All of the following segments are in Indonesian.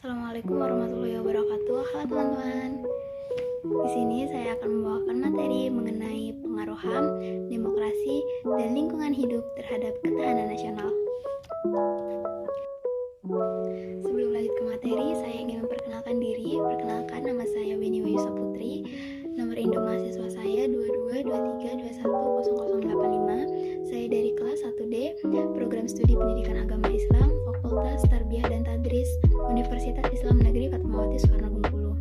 Assalamualaikum warahmatullahi wabarakatuh. Halo teman-teman. Di sini saya akan membawakan materi mengenai pengaruh HAM, demokrasi, dan lingkungan hidup terhadap ketahanan nasional. Sebelum lanjut ke materi, saya ingin memperkenalkan diri. Perkenalkan, nama saya Weni Wayu Saputri. Nomor induk mahasiswa saya 2223210085. Saya dari kelas 1D, Program Studi Pendidikan Agama Islam, Fakultas Tarbiyah dan Tadris, Universitas Islam Negeri Fatmawati Soekarno Bengkulu.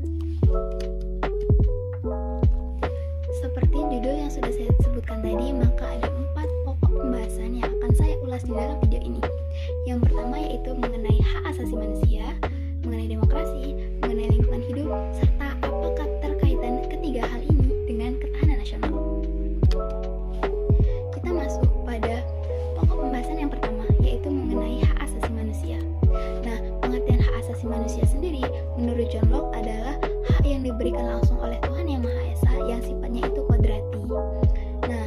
Seperti judul yang sudah saya sebutkan tadi, maka ada 4 pokok pembahasan yang akan saya ulas di dalam video ini. Yang pertama yaitu mengenai hak asasi manusia, mengenai demokrasi, mengenai lingkungan hidup, serta apakah terkaitan ketiga hal ini dengan ketahanan nasional. Kita masuk pada pokok pembahasan yang pertama, yaitu mengenai hak asasi manusia. Nah, pengertian hak asasi manusia sendiri menurut John Locke adalah hak yang diberikan langsung oleh Tuhan Yang Maha Esa yang sifatnya itu kodrati. Nah,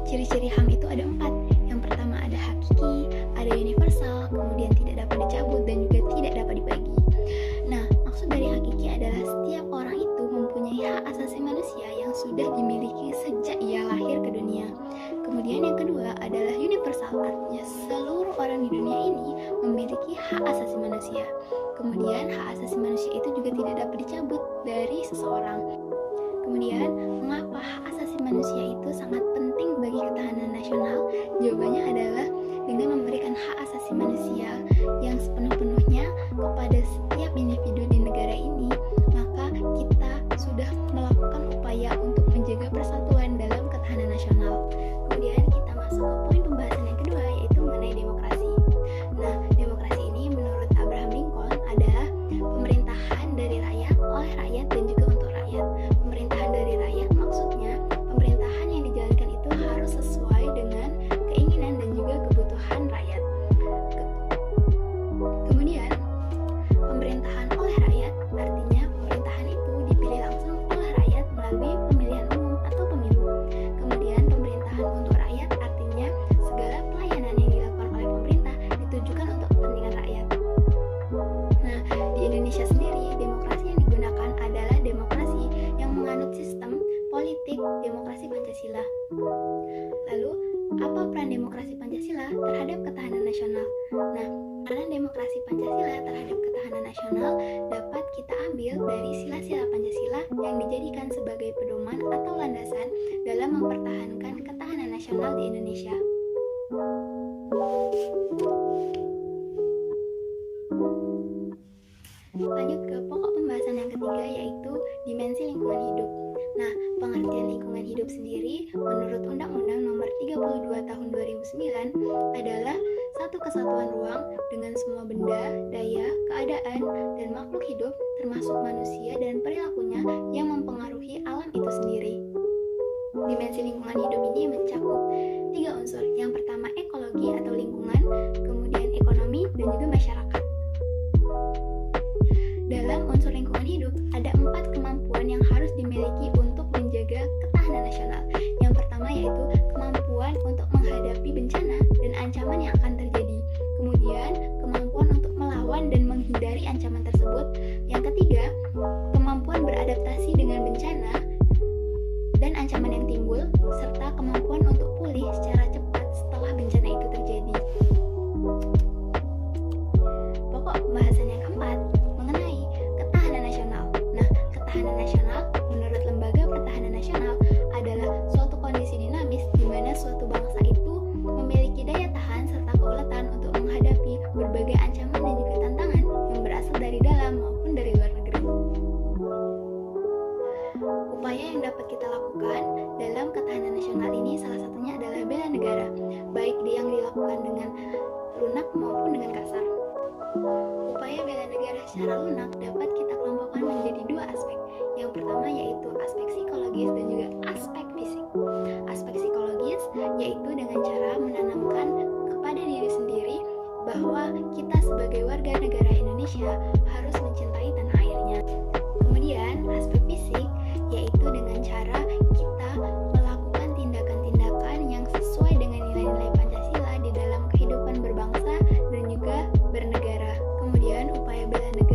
ciri-ciri HAM itu ada 4. Yang pertama ada hakiki, ada universal, kemudian tidak dapat dicabut, dan juga tidak dapat dibagi. Nah, maksud dari hakiki adalah setiap orang itu mempunyai hak asasi manusia yang sudah dimiliki sejak ia lahir ke dunia. Kemudian yang kedua adalah universal, artinya seluruh orang di dunia ini memiliki hak asasi manusia. Kemudian hak asasi manusia itu juga tidak dapat dicabut dari seseorang. Kemudian, mengapa hak asasi manusia itu sangat penting bagi ketahanan nasional? Jawabannya adalah dengan memberikan hak asasi manusia yang sepenuh-penuhnya kepada setiap individu di negara ini, maka kita sudah melakukan upaya untuk menjaga persatuan dalam ketahanan nasional. Kemudian kita masuk ke poin pembahasan yang kedua, yaitu mengenai demokrasi. Nah, demokrasi ini menurut Abraham Lincoln adalah pemerintahan dari rakyat, oleh rakyat, dan juga untuk rakyat. Pemerintahan dari rakyat maksudnya pemerintahan yang dijalankan itu harus sesuai dengan keinginan dan juga kebutuhan rakyat. Kemudian pemerintahan oleh rakyat artinya pemerintahan itu dipilih langsung oleh rakyat melalui pemilihan umum atau pemilu. Kemudian pemerintahan untuk rakyat artinya segala pelayanan yang dilakukan oleh pemerintah ditujukan untuk kepentingan rakyat. Nah, di Indonesia sendiri demokrasi yang digunakan adalah demokrasi yang menganut sistem politik demokrasi Pancasila. Lalu, apa peran demokrasi Pancasila terhadap ketahanan nasional? Nah, peran demokrasi Pancasila terhadap ketahanan nasional dapat kita ambil dari sila-sila Pancasila yang dijadikan sebagai pedoman atau landasan dalam mempertahankan ketahanan nasional di Indonesia. Lanjut ke pokok pembahasan yang ketiga, yaitu dimensi lingkungan hidup. Nah, pengertian lingkungan hidup sendiri menurut Undang-Undang Nomor 32 Tahun 2009 adalah satu kesatuan ruang dengan semua benda, daya, keadaan, dan makhluk hidup termasuk manusia dan perilakunya yang mempengaruhi alam itu sendiri. Dimensi lingkungan hidup ini mencakup 3 unsur. Yang pertama ekologi atau lingkungan, kemudian ekonomi, dan juga masyarakat. Dalam unsur lingkungan hidup, ada 4 kemampuan yang harus dimiliki untuk menjaga ketahanan nasional. Yang pertama yaitu kemampuan untuk menghadapi bencana dan ancaman yang akan terjadi. Kemudian, kemampuan untuk melawan dan menghindari ancaman tersebut. Yang ketiga, kemampuan beradaptasi dengan bencana dan ancaman yang timbul, serta kemampuan untuk pulih secara cepat setelah bencana itu terjadi. Pokok pembahasan yang keempat mengenai ketahanan nasional. Nah, ketahanan nasional menurut Lembaga Pertahanan Nasional adalah suatu kondisi dinamis di mana suatu bangsa itu memiliki daya tahan serta keuletan untuk menghadapi berbagai ancaman dan juga tantangan yang berasal dari dalam maupun dari luar negeri. Upaya yang dapat kita lakukan dalam ketahanan nasional ini salah satunya adalah bela negara, baik yang dilakukan dengan lunak maupun dengan kasar. Upaya bela negara secara lunak dapat kita kelompokkan menjadi 2 aspek. Yang pertama yaitu aspek psikologis dan juga aspek fisik. Aspek psikologis yaitu dengan cara menanamkan kepada diri sendiri bahwa kita sebagai warga negara Indonesia harus mencintai tanah airnya. Kemudian aspek fisik yaitu dengan cara kita melakukan tindakan-tindakan yang sesuai dengan nilai-nilai Pancasila di dalam kehidupan berbangsa dan juga bernegara. Kemudian upaya bela negara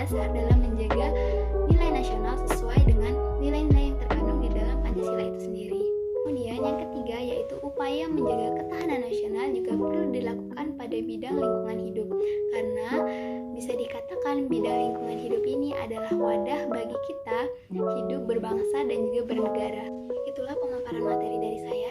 dasar dalam menjaga nilai nasional sesuai dengan nilai-nilai yang terkandung di dalam Pancasila itu sendiri. Kemudian yang ketiga yaitu upaya menjaga ketahanan nasional juga perlu dilakukan pada bidang lingkungan hidup, karena bisa dikatakan bidang lingkungan hidup ini adalah wadah bagi kita hidup berbangsa dan juga bernegara. Itulah pemaparan materi dari saya.